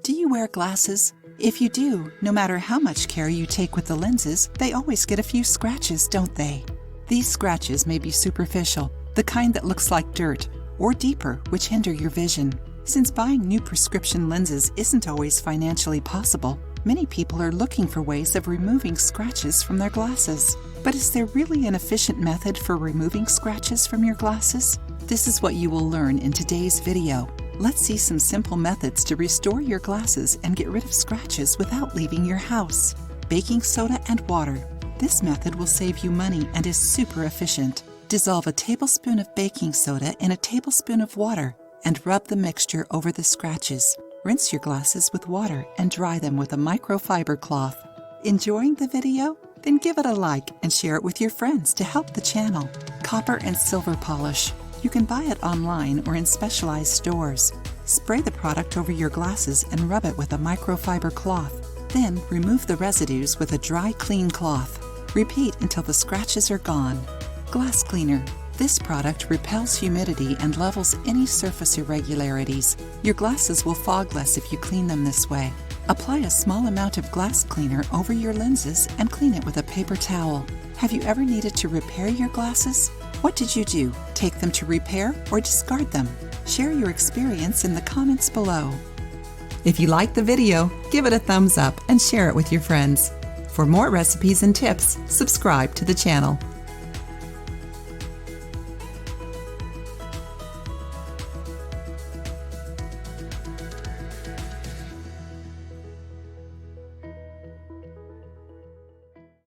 Do you wear glasses? If you do, no matter how much care you take with the lenses, they always get a few scratches, don't they? These scratches may be superficial, the kind that looks like dirt, or deeper, which hinder your vision. Since buying new prescription lenses isn't always financially possible, many people are looking for ways of removing scratches from their glasses. But is there really an efficient method for removing scratches from your glasses? This is what you will learn in today's video. Let's see some simple methods to restore your glasses and get rid of scratches without leaving your house. Baking soda and water. This method will save you money and is super efficient. Dissolve a tablespoon of baking soda in a tablespoon of water and rub the mixture over the scratches. Rinse your glasses with water and dry them with a microfiber cloth. Enjoying the video? Then give it a like and share it with your friends to help the channel. Copper and silver polish. You can buy it online or in specialized stores. Spray the product over your glasses and rub it with a microfiber cloth. Then remove the residues with a dry, clean cloth. Repeat until the scratches are gone. Glass cleaner. This product repels humidity and levels any surface irregularities. Your glasses will fog less if you clean them this way. Apply a small amount of glass cleaner over your lenses and clean it with a paper towel. Have you ever needed to repair your glasses? What did you do? Take them to repair or discard them? Share your experience in the comments below. If you liked the video, give it a thumbs up and share it with your friends. For more recipes and tips, subscribe to the channel.